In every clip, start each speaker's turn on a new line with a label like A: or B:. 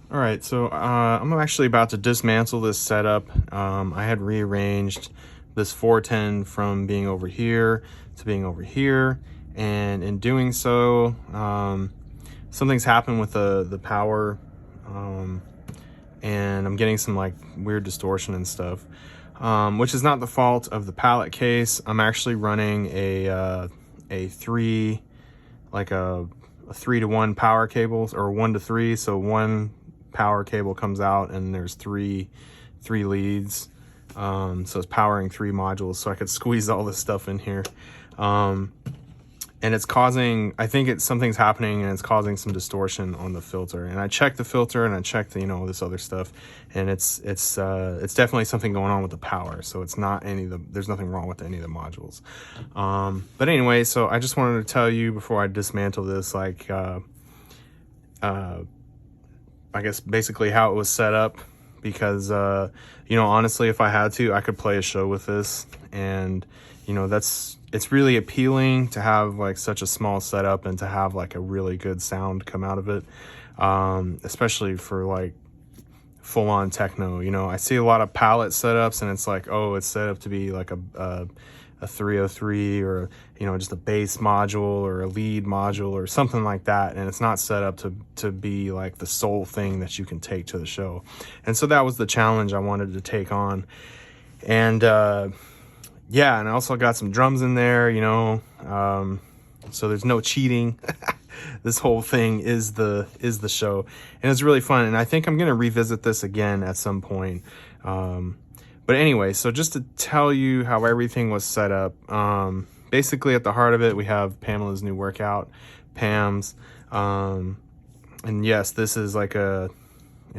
A: All right, so I'm actually about to dismantle this setup. I had rearranged this 410 from being over here to being over here, and in doing so, something's happened with the power, and I'm getting some like weird distortion and stuff, which is not the fault of the pallet case. I'm actually running a three, like a 3-to-1 power cables, or 1-to-3, so one power cable comes out and there's three leads, so it's powering 3 modules, so I could squeeze all this stuff in here, and it's causing, I think it's something's happening and it's causing some distortion on the filter. And I checked the filter and I checked this other stuff, and it's definitely something going on with the power. So it's not there's nothing wrong with any of the modules. But anyway, so I just wanted to tell you before I dismantle this, like, I guess basically how it was set up, because, honestly, if I had to, I could play a show with this, and, it's really appealing to have like such a small setup and to have like a really good sound come out of it, especially for like full-on techno. I see a lot of palette setups and it's like, oh, it's set up to be like a 303, or just a bass module or a lead module or something like that, and it's not set up to be like the sole thing that you can take to the show. And so that was the challenge I wanted to take on. And yeah, and I also got some drums in there, so there's no cheating. This whole thing is the show, and it's really fun, and I think I'm gonna revisit this again at some point. But anyway, so just to tell you how everything was set up, basically at the heart of it, we have Pamela's new workout, PAMS, and yes, this is like an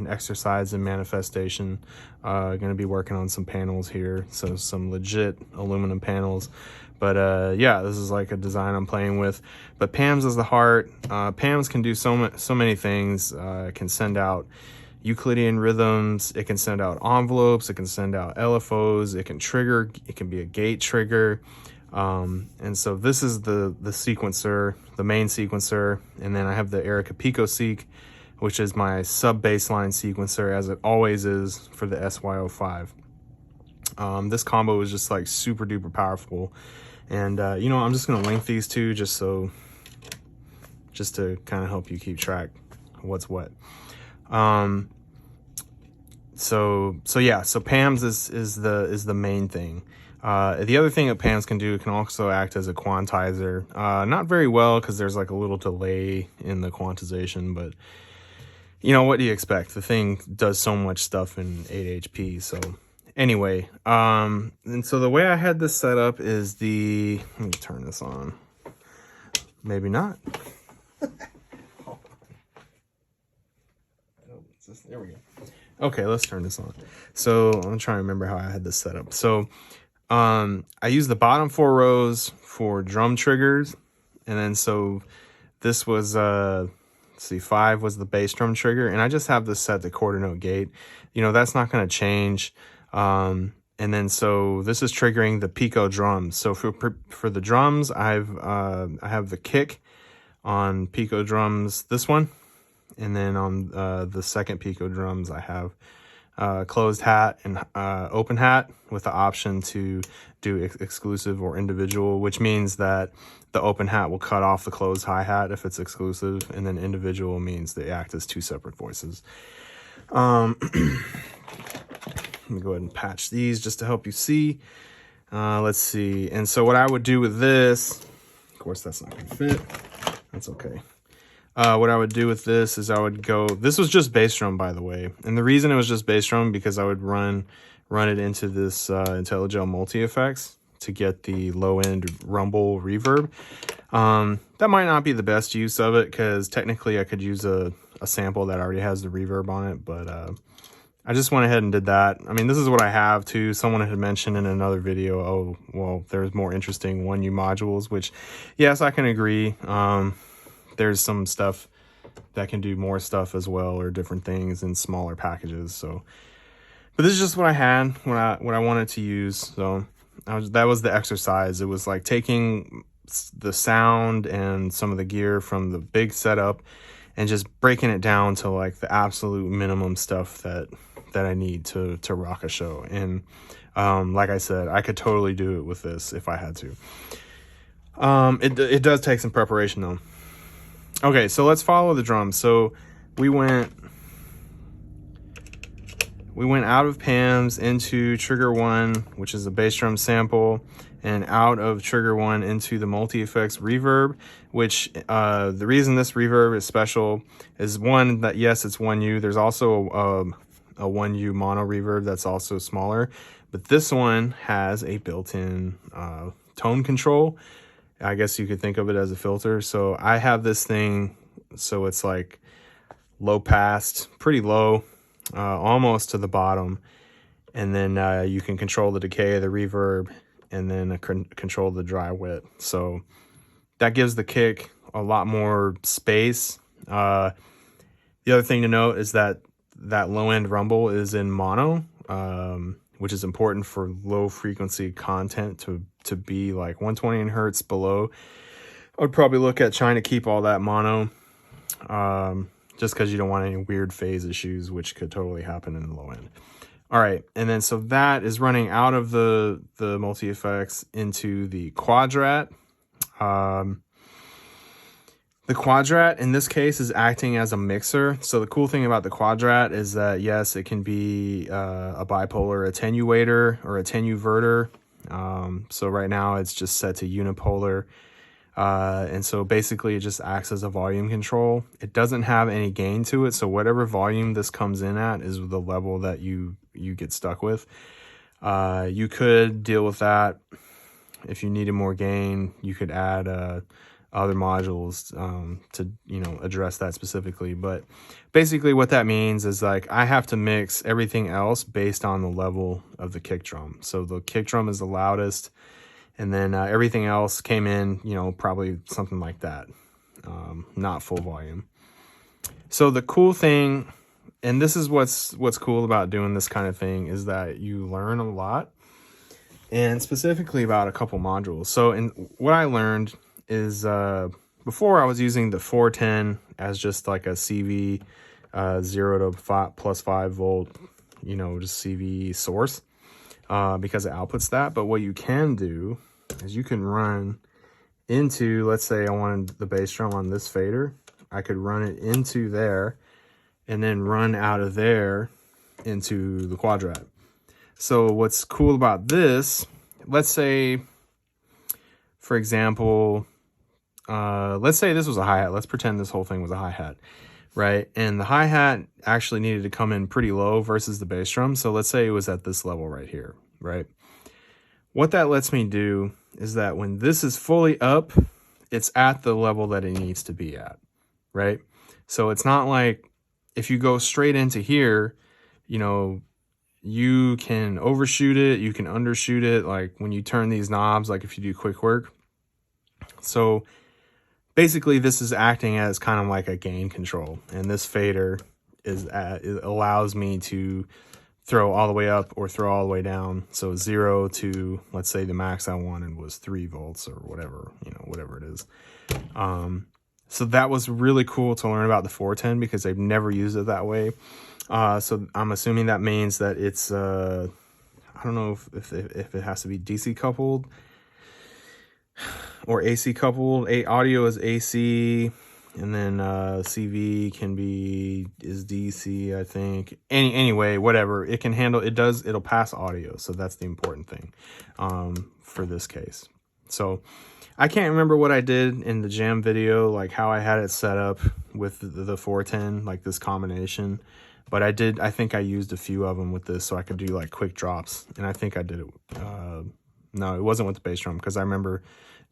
A: exercise and manifestation. Going to be working on some panels here, so some legit aluminum panels. But yeah, this is like a design I'm playing with. But PAMS is the heart. PAMS can do so many things. It can send out Euclidean rhythms. It can send out envelopes. It can send out LFOs. It can trigger. It can be a gate trigger. And so this is the sequencer, the main sequencer, and then I have the Erica Pico Seek, which is my sub baseline sequencer, as it always is for the SY05. This combo is just like super duper powerful, and I'm just gonna link these two just to kind of help you keep track of what's what. So yeah, so PAMS is the main thing. The other thing that PAMS can do, it can also act as a quantizer. Not very well, because there's like a little delay in the quantization, but what do you expect? The thing does so much stuff in 8HP. So anyway, and so the way I had this set up is let me turn this on. Maybe not. There we go. Okay, let's turn this on. So I'm trying to remember how I had this set up. So I used the bottom 4 rows for drum triggers, and then so this was see, 5 was the bass drum trigger, and I just have this set to quarter note gate. That's not going to change. And then so this is triggering the Pico drums. So for the drums, I have the kick on Pico drums, this one, and then on the second Pico drums, I have closed hat and open hat, with the option to do exclusive or individual, which means that the open hat will cut off the closed hi-hat if it's exclusive, and then individual means they act as 2 separate voices. Let me go ahead and patch these just to help you see. Let's see. And so what I would do with this, of course that's not going to fit. That's okay. What I would do with this is this was just bass drum, by the way. And the reason it was just bass drum, because I would run it into this Intellijel multi-effects to get the low-end rumble reverb. That might not be the best use of it, because technically I could use a sample that already has the reverb on it, but I just went ahead and did that. I mean, this is what I have too. Someone had mentioned in another video, oh, well, there's more interesting 1U modules, which, yes, I can agree. There's some stuff that can do more stuff as well, or different things in smaller packages. So, but this is just what I had, what I wanted to use. So that was the exercise. It was like taking the sound and some of the gear from the big setup and just breaking it down to like the absolute minimum stuff that I need to rock a show. And like I said, I could totally do it with this if I had to. It does take some preparation though. Okay, so let's follow the drums. So we went out of Pam's into trigger 1, which is a bass drum sample, and out of trigger 1 into the multi-effects reverb, which the reason this reverb is special is, one, that yes, it's 1U. There's also a 1U mono reverb that's also smaller, but this one has a built-in tone control. I guess you could think of it as a filter. So I have this thing, so it's like low passed, pretty low, almost to the bottom, and then you can control the decay, the reverb, and then control the dry wet. So that gives the kick a lot more space. The other thing to note is that low end rumble is in mono, which is important for low frequency content to be like 120 hertz below. I would probably look at trying to keep all that mono, just because you don't want any weird phase issues, which could totally happen in the low end. All right, and then so that is running out of the multi-effects into the Quadrat. The Quadrat in this case is acting as a mixer. So the cool thing about the Quadrat is that yes, it can be a bipolar attenuator or attenuverter. So right now it's just set to unipolar. And so basically it just acts as a volume control. It doesn't have any gain to it. So whatever volume this comes in at is the level that you get stuck with. You could deal with that. If you needed more gain, you could add other modules to, address that specifically. But basically what that means is like I have to mix everything else based on the level of the kick drum. So the kick drum is the loudest, and then everything else came in, probably something like that, not full volume. So the cool thing, and this is what's cool about doing this kind of thing, is that you learn a lot, and specifically about a couple modules. So what I learned is before I was using the 410 as just like a CV 0 to +5 volt, just CV source, because it outputs that. But what you can do is you can run into, let's say I wanted the bass drum on this fader, I could run it into there and then run out of there into the Quadrat. So what's cool about this, let's say, for example, let's say this was a hi-hat. Let's pretend this whole thing was a hi-hat, right? And the hi-hat actually needed to come in pretty low versus the bass drum. So let's say it was at this level right here, right? What that lets me do is that when this is fully up, it's at the level that it needs to be at, right? So it's not like if you go straight into here, you can overshoot it, you can undershoot it, like when you turn these knobs, like if you do quick work. So basically this is acting as kind of like a gain control, and this fader it allows me to throw all the way up or throw all the way down. So 0 to, let's say the max I wanted was 3 volts or whatever, whatever it is. So that was really cool to learn about the 410 because I've never used it that way. So I'm assuming that means that it's, I don't know if it has to be DC coupled or AC coupled. Audio is AC, and then CV is DC, I think. Anyway, whatever, it can handle, it'll pass audio. So that's the important thing for this case. So I can't remember what I did in the jam video, like how I had it set up with the 410, like this combination. But I think I used a few of them with this so I could do like quick drops. And I think I did it. No, it wasn't with the bass drum because I remember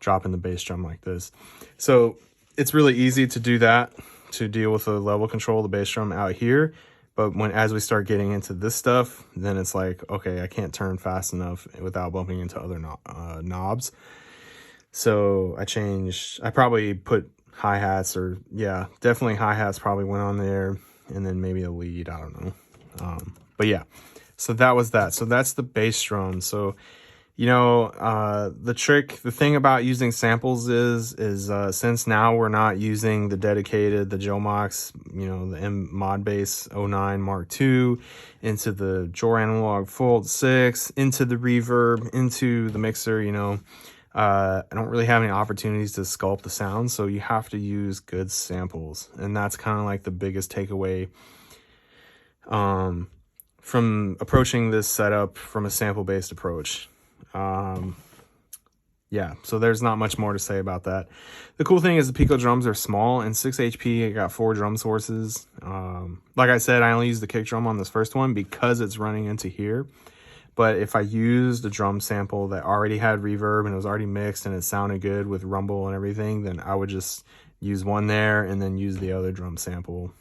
A: dropping the bass drum like this. So it's really easy to do that, to deal with the level control of the bass drum out here. But as we start getting into this stuff, then it's like, okay, I can't turn fast enough without bumping into other knobs. So I probably put hi-hats, or yeah, definitely hi-hats probably went on there, and then maybe a lead, I don't know. But yeah, so that was that. So that's the bass drum. So The thing about using samples is since now we're not using the dedicated, the Jomox, the M Mod Bass 09 Mark II into the Jor Analog Fold 6, into the reverb, into the mixer, I don't really have any opportunities to sculpt the sound, so you have to use good samples. And that's kind of like the biggest takeaway from approaching this setup from a sample-based approach. Yeah, so there's not much more to say about that. The cool thing is the Pico drums are small and 6 HP. I got 4 drum sources. Like I said, I only used the kick drum on this first one because it's running into here. But if I used a drum sample that already had reverb and it was already mixed and it sounded good with rumble and everything, then I would just use one there and then use the other drum sample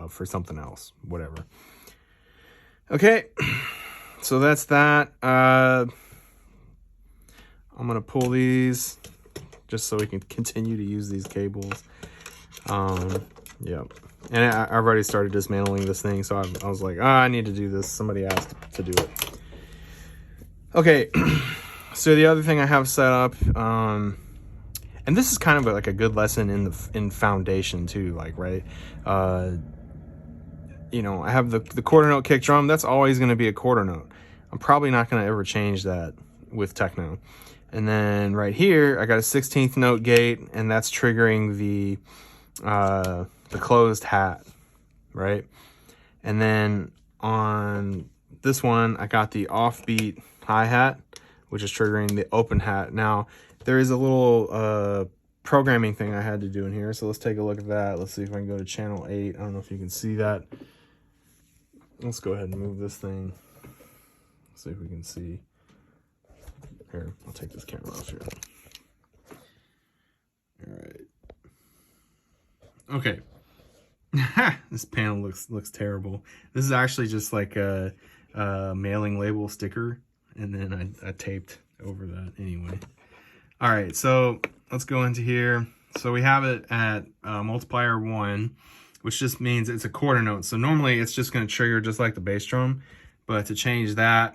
A: for something else, whatever. Okay, so that's that. I'm going to pull these just so we can continue to use these cables. Yeah. And I've already started dismantling this thing, so I was like, I need to do this. Somebody asked to do it. Okay, so the other thing I have set up, and this is kind of like a good lesson in foundation too, like, right? I have the quarter note kick drum. That's always going to be a quarter note. I'm probably not going to ever change that with Techno. And then right here, I got a 16th note gate, and that's triggering the closed hat, right? And then on this one, I got the offbeat hi-hat, which is triggering the open hat. Now, there is a little programming thing I had to do in here, so let's take a look at that. Let's see if I can go to channel 8. I don't know if you can see that. Let's go ahead and move this thing. Let's see if we can see. Here, I'll take this camera off here. All right. Okay. This panel looks terrible. This is actually just like a mailing label sticker, and then I taped over that anyway. All right, so let's go into here. So we have it at multiplier 1, which just means it's a quarter note. So normally it's just going to trigger just like the bass drum, but to change that,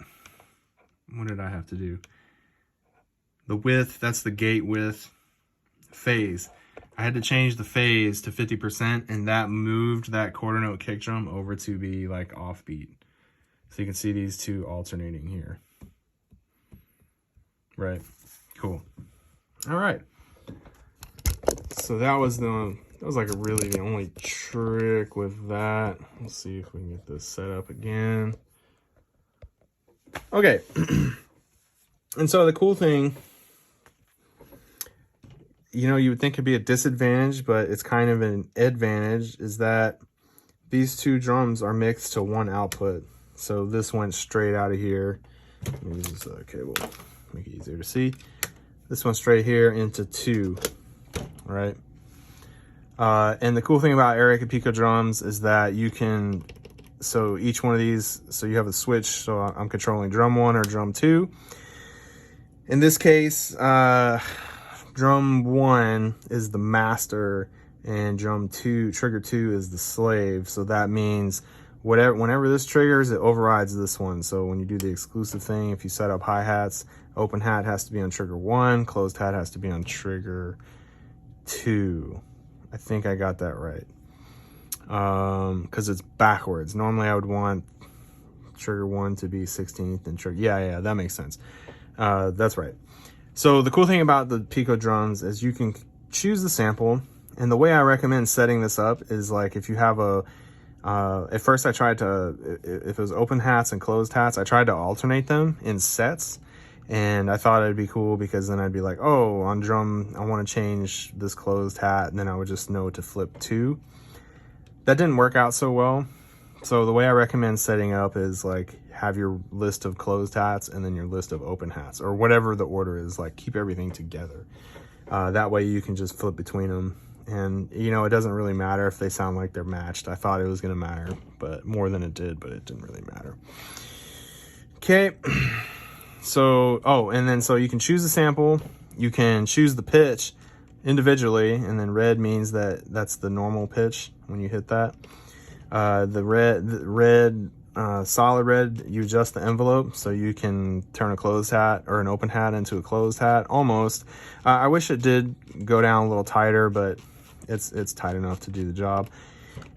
A: what did I have to do? The width, that's the gate width. Phase, I had to change the phase to 50%, and that moved that quarter note kick drum over to be like offbeat. So you can see these two alternating here. Right, cool. All right. So that was like really the only trick with that. Let's see if we can get this set up again. Okay. And so the cool thing, you would think it'd be a disadvantage, but it's kind of an advantage, is that these two drums are mixed to one output. So this went straight out of here. Let me use this cable, make it easier to see. This went straight here into 2, all right? And the cool thing about Eric and Pico drums is that you can, so each one of these, so you have a switch, so I'm controlling drum 1 or drum 2. In this case, drum 1 is the master and drum 2, trigger 2 is the slave. So that means whenever this triggers, it overrides this one. So when you do the exclusive thing, if you set up hi-hats, open hat has to be on trigger 1, closed hat has to be on trigger 2. I think I got that right. Because it's backwards. Normally I would want trigger 1 to be 16th and trigger, yeah, that makes sense. That's right. So the cool thing about the Pico drums is you can choose the sample, and the way I recommend setting this up is like if you have at first I tried to, if it was open hats and closed hats, I tried to alternate them in sets, and I thought it'd be cool because then I'd be like, oh, on drum, I want to change this closed hat, and then I would just know to flip 2. That didn't work out so well. So the way I recommend setting up is like have your list of closed hats and then your list of open hats, or whatever the order is, like keep everything together. That way you can just flip between them. And it doesn't really matter if they sound like they're matched. I thought it was going to matter, but more than it did, but it didn't really matter. Okay. So, so you can choose the sample, you can choose the pitch individually, and then red means that's the normal pitch when you hit that. The red solid red, you adjust the envelope so you can turn a closed hat or an open hat into a closed hat, almost. I wish it did go down a little tighter, but it's tight enough to do the job.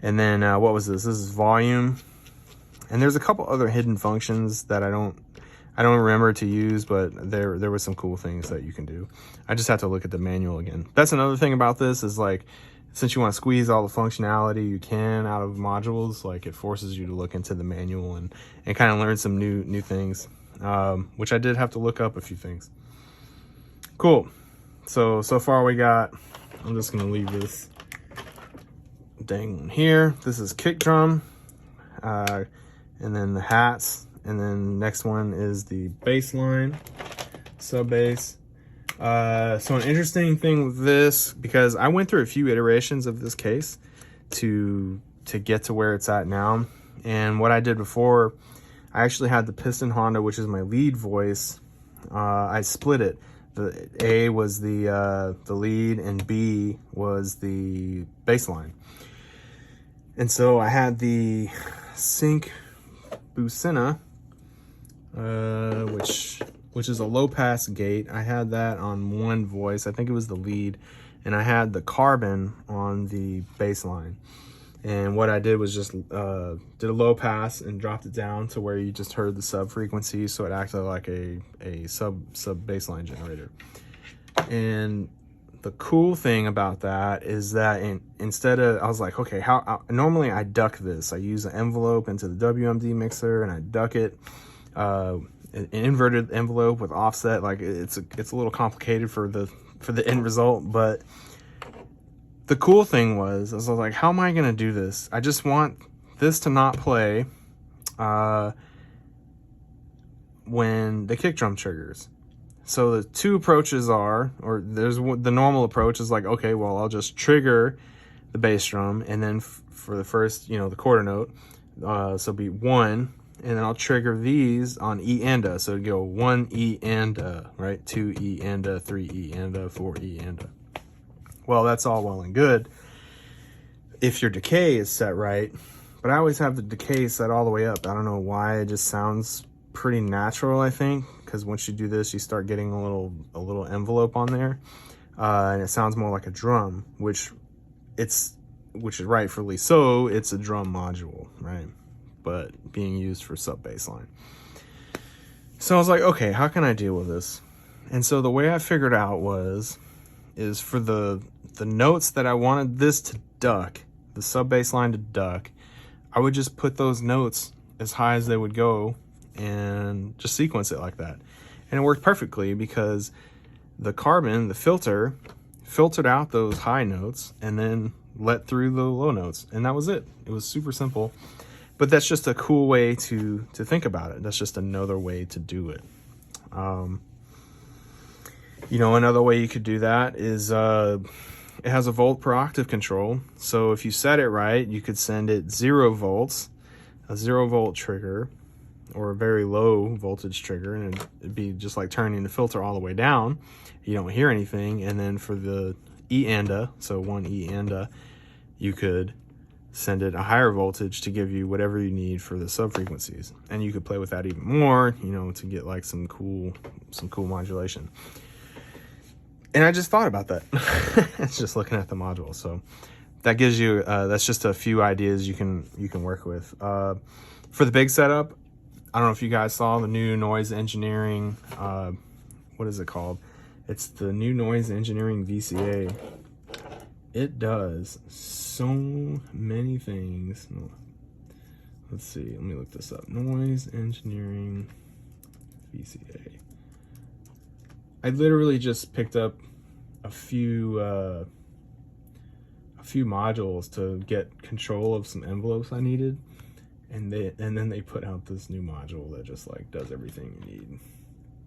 A: And then what was this? This is volume. And there's a couple other hidden functions that I don't remember to use, but there were some cool things that you can do. I just have to look at the manual again. That's another thing about this is, like, since you want to squeeze all the functionality you can out of modules, like, it forces you to look into the manual and kind of learn some new things, which I did have to look up a few things. Cool. So far we got, I'm just going to leave this dang one here. This is kick drum, and then the hats, and then next one is the bass line, sub bass. So an interesting thing with this, because I went through a few iterations of this case to get to where it's at now. And what I did before, I actually had the piston Honda, which is my lead voice. I split it. The A was the lead and B was the bass line. And so I had the Sync Bucina, which is a low pass gate. I had that on one voice. I think it was the lead, and I had the Carbon on the bass line. And what I did was just did a low pass and dropped it down to where you just heard the sub frequency, so it acted like a sub bass line generator. And the cool thing about that is that instead of, I was like, okay, normally I duck this. I use an envelope into the WMD mixer and I duck it. An inverted envelope with offset, like it's a little complicated for the end result. But the cool thing was, I was like, how am I gonna do this? I just want this to not play when the kick drum triggers. So the two approaches are, or there's the normal approach is like, okay, well, I'll just trigger the bass drum, and then for the first, the quarter note, so be 1, and then I'll trigger these on E and A. So it'd go 1 E and A, right? 2 E and A, 3 E and A, 4 E and A. Well, that's all well and good if your decay is set right, but I always have the decay set all the way up. I don't know why, it just sounds pretty natural, I think, because once you do this, you start getting a little envelope on there, and it sounds more like a drum, which is rightfully so. It's a drum module, right? But being used for sub bass line. So I was like, okay, how can I deal with this? And so the way I figured out is for the notes that I wanted this to duck, the sub bass line to duck, I would just put those notes as high as they would go and just sequence it like that. And it worked perfectly because the Carbon, the filter, filtered out those high notes and then let through the low notes. And that was it. It was super simple. But that's just a cool way to think about it. That's just another way to do it. Another way you could do that is it has a volt per octave control. So if you set it right, you could send it 0 volts, a 0 volt trigger, or a very low voltage trigger, and it'd be just like turning the filter all the way down. You don't hear anything. And then for the E and A, so 1 E and A, you could send it a higher voltage to give you whatever you need for the sub frequencies. And you could play with that even more, to get like some cool modulation. And I just thought about that. It's just looking at the module. So that gives you, that's just a few ideas you can work with. For the big setup, I don't know if you guys saw the new noise engineering, what is it called? It's the new noise engineering VCA. It does so many things. Let's see, let me look this up. Noise engineering VCA. I literally just picked up a few modules to get control of some envelopes I needed, and then they put out this new module that just like does everything you need,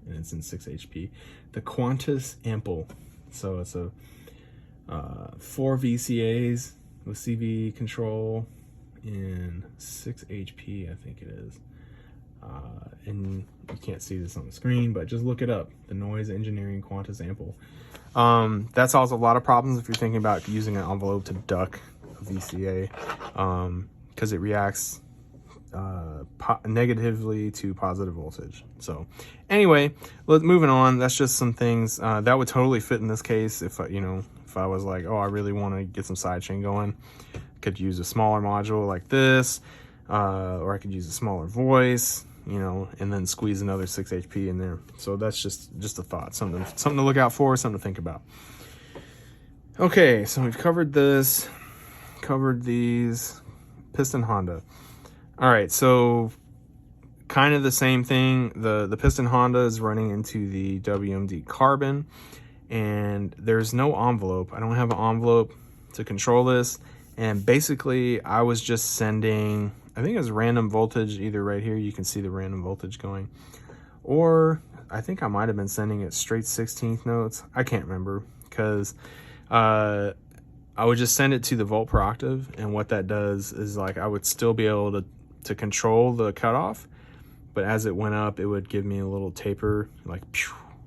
A: and it's in 6 HP. The Quantus Ample. So it's a 4 VCAs with CV control in 6 HP, I think it is. And you can't see this on the screen, but just look it up. The Noise Engineering Quantus Ample. That solves a lot of problems if you're thinking about using an envelope to duck a VCA, because it reacts negatively to positive voltage. So anyway, moving on. That's just some things that would totally fit in this case. If if I was like, oh, I really want to get some sidechain going, could use a smaller module like this, or I could use a smaller voice, and then squeeze another 6 HP in there. So that's just a thought, something to look out for, something to think about. Okay, so we've covered this, covered these. Piston Honda. All right, so kind of the same thing. The Piston Honda is running into the WMD Carbon, and there's no envelope. I don't have an envelope to control this. And basically, I was just sending, I think it was random voltage, either right here, you can see the random voltage going. Or I think I might have been sending it straight 16th notes. I can't remember, because I would just send it to the volt per octave, and what that does is, like, I would still be able to control the cutoff, but as it went up, it would give me a little taper, like,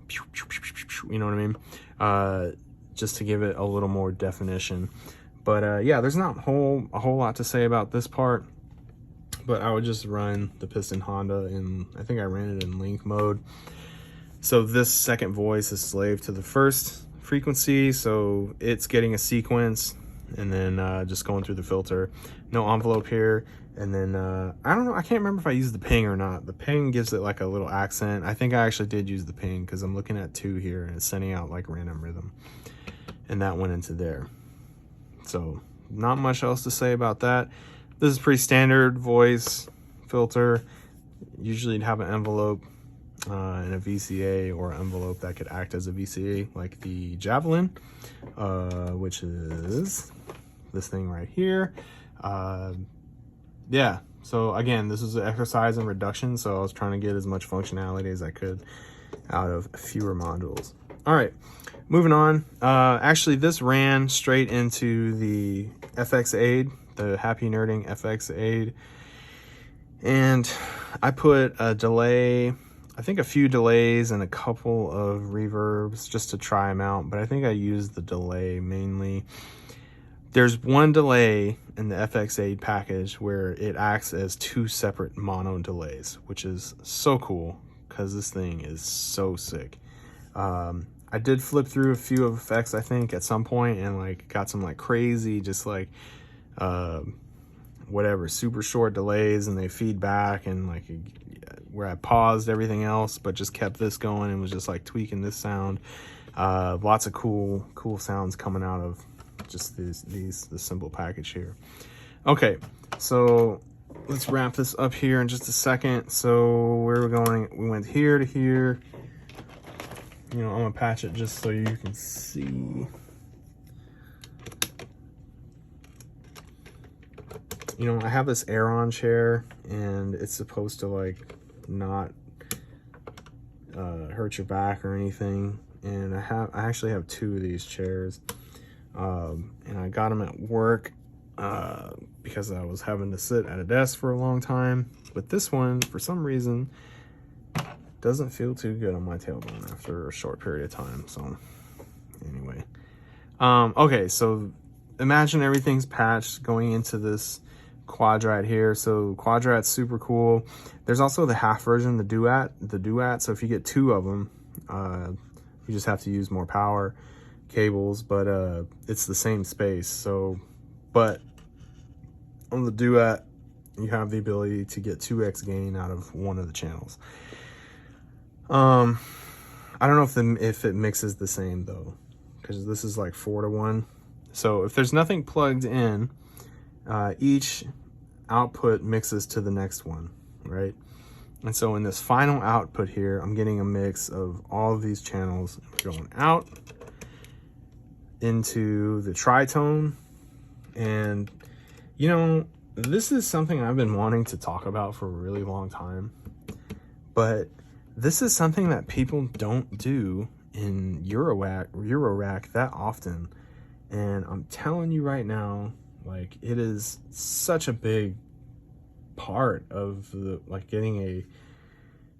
A: you know what I mean? Just to give it a little more definition. But yeah, there's not a whole lot to say about this part, but I would just run the Piston Honda in, I think I ran it in link mode. So this second voice is slave to the first frequency, so it's getting a sequence, and then just going through the filter. No envelope here. And then I don't know, I can't remember if I used the ping or not. The ping gives it like a little accent. I think I actually did use the ping, because I'm looking at 2 here and it's sending out like random rhythm, and that went into there. So not much else to say about that. This is pretty standard voice filter. Usually you'd have an envelope and a VCA, or an envelope that could act as a VCA, like the Javelin, which is this thing right here. Yeah, so again, this is an exercise in reduction, so I was trying to get as much functionality as I could out of fewer modules. All right, moving on. Actually, this ran straight into the FX Aid, the Happy Nerding FX Aid, and I put a delay, I think a few delays and a couple of reverbs just to try them out, but I think I used the delay mainly. There's one delay in the FX Aid package where it acts as 2 separate mono delays, which is so cool, because this thing is so sick. I did flip through a few of effects, I think, at some point, and like got some like crazy, just like whatever, super short delays, and they feed back, and like where I paused everything else but just kept this going and was just like tweaking this sound. Lots of cool sounds coming out of just this simple package here. Okay, so let's wrap this up here in just a second. So where are we going? We went here to here. I'm gonna patch it just so you can see. I have this Aeron chair, and it's supposed to like not hurt your back or anything. And I actually have 2 of these chairs, and I got them at work because I was having to sit at a desk for a long time. But this one, for some reason, doesn't feel too good on my tailbone after a short period of time. So anyway, okay, so imagine everything's patched going into this Quadrat here. So Quadrat's super cool. There's also the half version, the Duat. So if you get 2 of them, you just have to use more power cables, but it's the same space. So, but on the Duat, you have the ability to get 2x gain out of one of the channels. I don't know if it mixes the same though, because this is like 4-to-1. So if there's nothing plugged in, each output mixes to the next one, right? And so in this final output here, I'm getting a mix of all of these channels going out into the tritone. And this is something I've been wanting to talk about for a really long time, but this is something that people don't do in Eurorack that often. And I'm telling you right now, like, it is such a big part of the, like, getting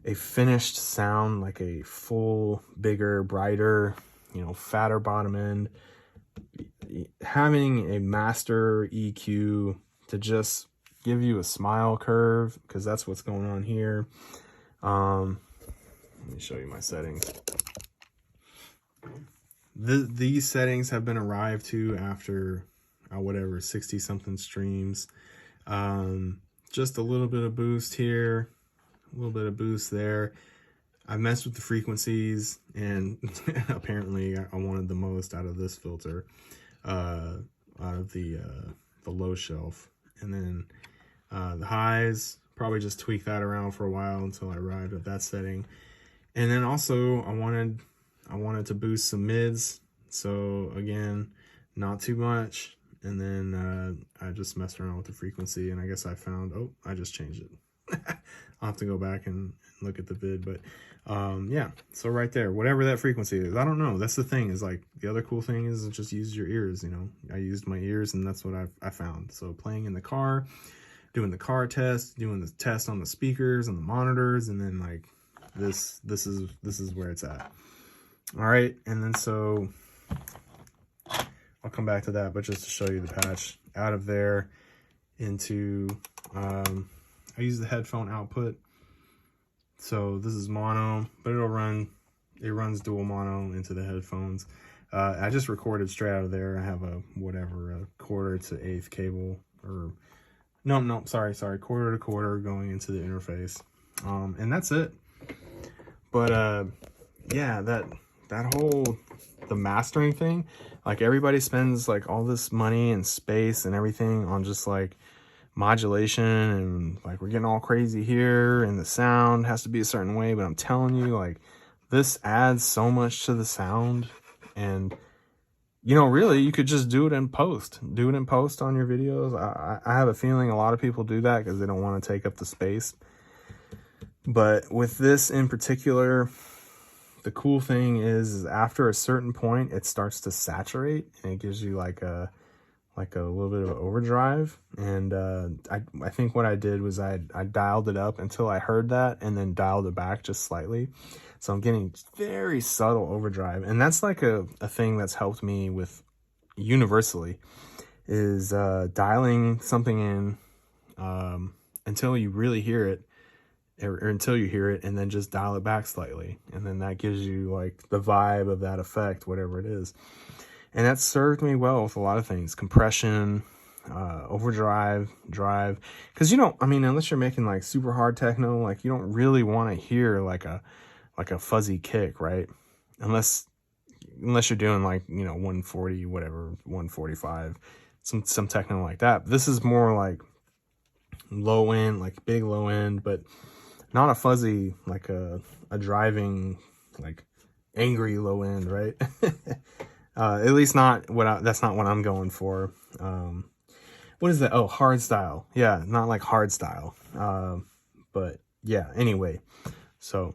A: a finished sound, like a full, bigger, brighter, fatter bottom end. Having a master EQ to just give you a smile curve, because that's what's going on here. Let me show you my settings. These settings have been arrived to after whatever 60 something streams. Just a little bit of boost here, a little bit of boost there. I messed with the frequencies, and apparently I wanted the most out of this filter, out of the low shelf. And then the highs, probably just tweak that around for a while until I arrived at that setting. And then also I wanted to boost some mids, so again, not too much. And then I just messed around with the frequency, and I guess I found, oh, I just changed it. I'll have to go back and look at the vid, but yeah, so right there, whatever that frequency is, I don't know. That's the thing, is like, the other cool thing is just use your ears, you know. I used my ears, and that's what I found. So playing in the car, doing the car test, doing the test on the speakers and the monitors, and then like this is where it's at. All right, and then so I'll come back to that, but just to show you the patch out of there into, I use the headphone output. So this is mono, but it runs dual mono into the headphones. I just recorded straight out of there. I have a quarter to eighth cable, or no, sorry, quarter to quarter going into the interface. And that's it. But yeah, that whole, the mastering thing, like everybody spends like all this money and space and everything on just like modulation, and like we're getting all crazy here, and the sound has to be a certain way, but I'm telling you, like, this adds so much to the sound. And you know, really, you could just do it in post on your videos. I have a feeling a lot of people do that because they don't want to take up the space. But with this in particular, the cool thing is after a certain point, it starts to saturate, and it gives you like a little bit of an overdrive. And I think what I did was I dialed it up until I heard that, and then dialed it back just slightly. So I'm getting very subtle overdrive, and that's like a thing that's helped me with universally, is dialing something in until you really hear it, or until you hear it, and then just dial it back slightly, and then that gives you like the vibe of that effect, whatever it is. And that served me well with a lot of things: compression, overdrive, drive. Because you don't, I mean, unless you're making like super hard techno, like you don't really want to hear like a fuzzy kick, right? Unless you're doing like, you know, 140, whatever, 145, some techno like that. This is more like low end, like big low end, but not a fuzzy, like a driving, like angry low end, right? At least not that's not what I'm going for. What is that? Oh, hard style. Yeah, not like hard style. But yeah, anyway. So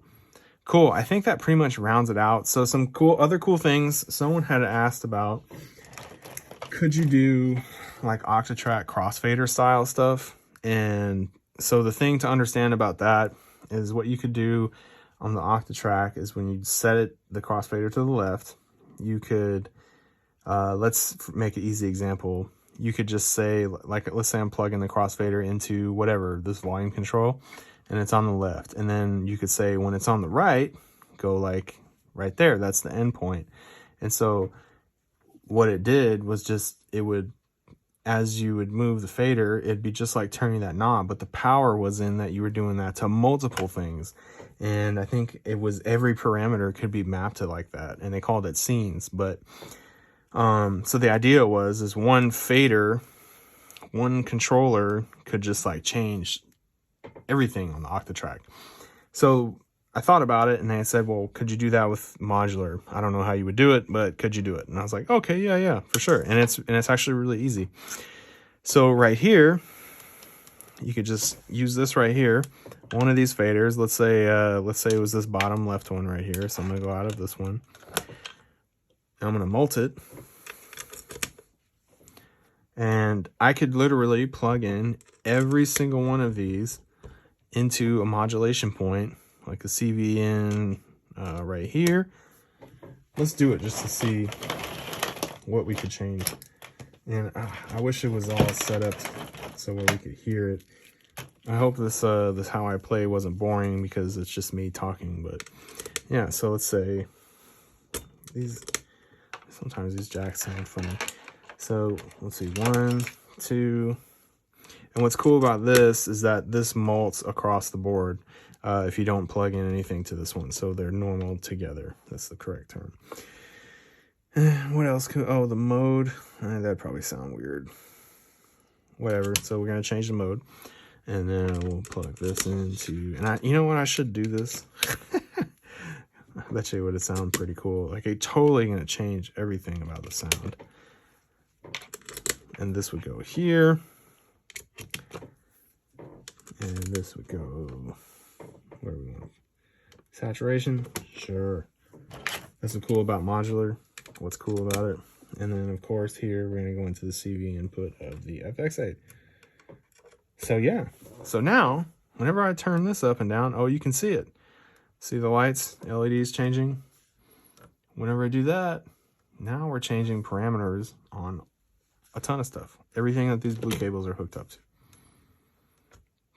A: cool. I think that pretty much rounds it out. So some other cool things. Someone had asked about, could you do like Octatrack Crossfader style stuff? And so the thing to understand about that is what you could do on the Octatrack is when you set the crossfader to the left, you could, let's make an easy example. You could just say, like, let's say I'm plugging the crossfader into whatever, this volume control, and it's on the left. And then you could say when it's on the right, go like right there, that's the end point. And so what it did was just, it would, as you would move the fader, it'd be just like turning that knob, but the power was in that you were doing that to multiple things. And I think it was every parameter could be mapped to like that, and they called it scenes. But so the idea is one fader, one controller could just like change everything on the Octatrack. So I thought about it, and they said, well, could you do that with modular? I don't know how you would do it, but could you do it? And I was like, okay, yeah, for sure. And it's actually really easy. So right here, you could just use this right here, one of these faders. Let's say it was this bottom left one right here. So I'm gonna go out of this one. I'm gonna mult it, and I could literally plug in every single one of these into a modulation point, like a CV in right here. Let's do it just to see what we could change. And I wish it was all set up so where we could hear it. I hope this how I play wasn't boring because it's just me talking. But yeah, so let's say sometimes these jacks sound funny. So let's see, 1, 2. And what's cool about this is that this mults across the board if you don't plug in anything to this one. So they're normal together. That's the correct term. What else could, oh, the mode. That'd probably sound weird. Whatever. So we're going to change the mode. And then we'll plug this into, and you know what? I should do this. I bet you it would sound pretty cool. Like, it's totally going to change everything about the sound. And this would go here. And this would go, where do we want? Saturation? Sure. That's what's cool about modular. What's cool about it. And then, of course, here, we're going to go into the CV input of the FX8. So, yeah. So now, whenever I turn this up and down, oh, you can see it. See the lights, LEDs changing? Whenever I do that, now we're changing parameters on a ton of stuff. Everything that these blue cables are hooked up to.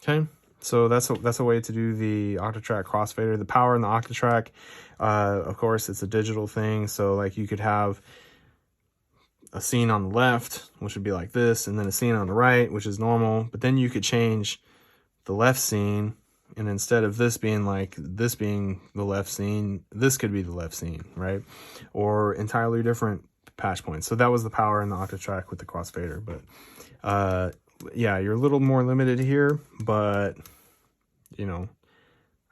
A: Okay, so that's a way to do the Octatrack Crossfader. The power in the Octatrack, of course, it's a digital thing. So like you could have a scene on the left, which would be like this, and then a scene on the right, which is normal. But then you could change the left scene, and instead of this being like this being the left scene, this could be the left scene, right? Or entirely different patch points. So that was the power in the Octatrack with the Crossfader. But yeah, you're a little more limited here, but you know,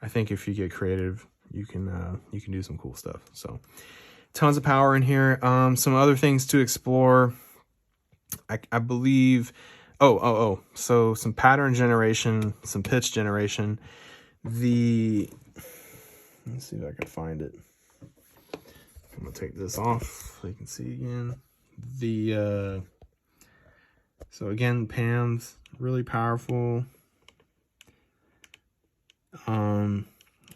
A: I think if you get creative, you can do some cool stuff. So tons of power in here. Some other things to explore. I believe, so some pattern generation, some pitch generation. Let's see if I can find it. I'm gonna take this off so you can see again. So again, PAM's really powerful. I'm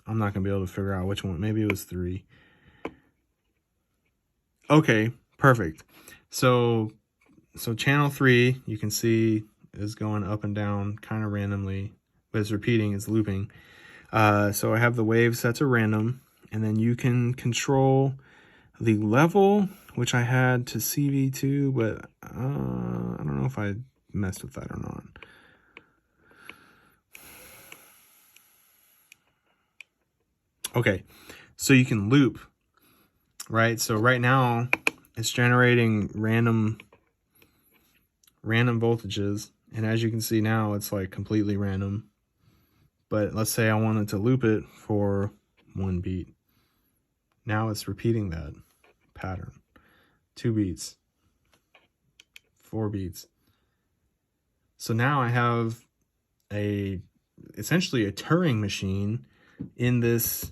A: not gonna be able to figure out which one. Maybe it was 3. Okay, perfect. So channel 3, you can see, is going up and down kind of randomly, but it's repeating, it's looping. So I have the wave set to random, and then you can control the level, which I had to CV2, but I don't know if I messed with that or not. Okay, so you can loop, right? So right now it's generating random voltages, and as you can see now, it's like completely random. But let's say I wanted to loop it for 1 beat. Now it's repeating that pattern. 2 beats, 4 beats. So now I have essentially a Turing machine in this.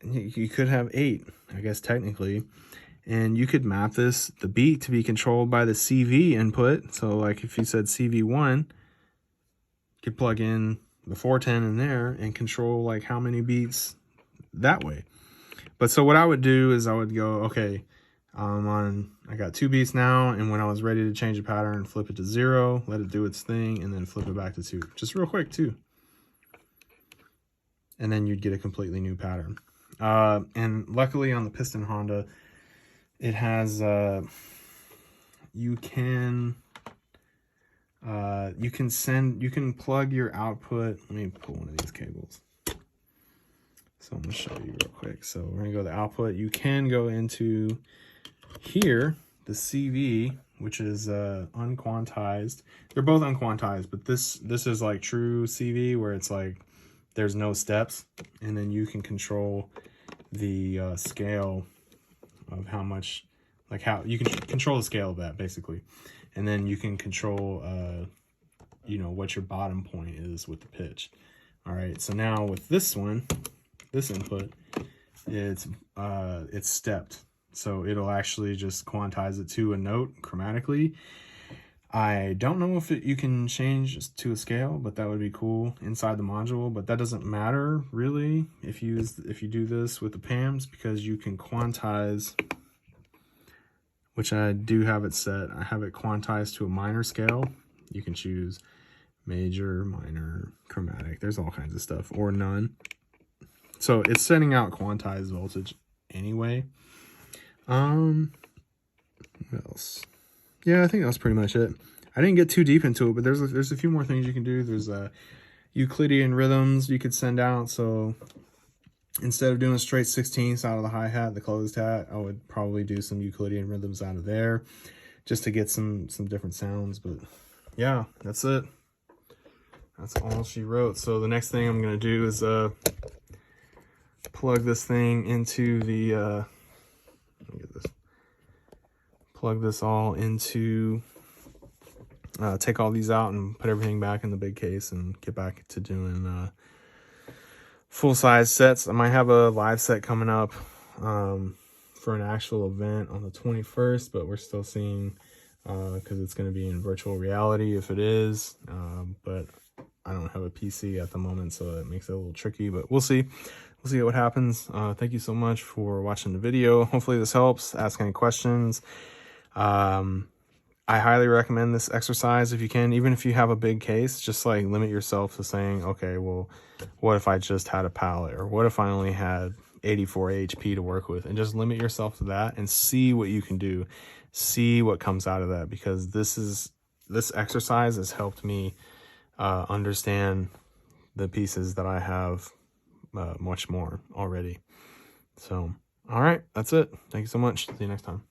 A: You could have 8, I guess, technically. And you could map the beat to be controlled by the CV input. So like if you said CV1, you could plug in the 410 in there and control like how many beats that way. But so what I would do is I would go, okay, I got 2 beats now, and when I was ready to change the pattern, flip it to 0, let it do its thing, and then flip it back to 2. Just real quick too. And then you'd get a completely new pattern. And luckily on the Piston Honda, it has you can plug your output. Let me pull one of these cables. So I'm gonna show you real quick. So we're gonna go to the output. You can go into here, the CV, which is unquantized. They're both unquantized, but this is like true CV, where it's like there's no steps, and then you can control the scale of how much, like how you can control the scale of that basically, and then you can control you know, what your bottom point is with the pitch. All right, so now with this one, this input, it's stepped, so it'll actually just quantize it to a note chromatically. I don't know if you can change to a scale, but that would be cool inside the module. But that doesn't matter really if you do this with the PAMs, because you can quantize which I do have it set. I have it quantized to a minor scale. You can choose major, minor, chromatic. There's all kinds of stuff, or none. So it's sending out quantized voltage anyway. What else? Yeah, I think that's pretty much it. I didn't get too deep into it, but there's a few more things you can do. There's Euclidean rhythms you could send out. So instead of doing straight 16ths out of the hi-hat, the closed hat, I would probably do some Euclidean rhythms out of there just to get some different sounds. But yeah, that's it. That's all she wrote. So the next thing I'm going to do is plug this thing into the, let me get this, plug this all into, take all these out and put everything back in the big case and get back to doing full-size sets. I might have a live set coming up for an actual event on the 21st, but we're still seeing, because it's going to be in virtual reality if it is, but I don't have a PC at the moment, so it makes it a little tricky, but we'll see. We'll see what happens. Thank you so much for watching the video. Hopefully this helps. Ask any questions. I highly recommend this exercise if you can, even if you have a big case, just like limit yourself to saying, okay, well, what if I just had a palette, or what if I only had 84 HP to work with, and just limit yourself to that and see what you can do, see what comes out of that, because this exercise has helped me understand the pieces that I have much more already. So, all right, that's it. Thank you so much. See you next time.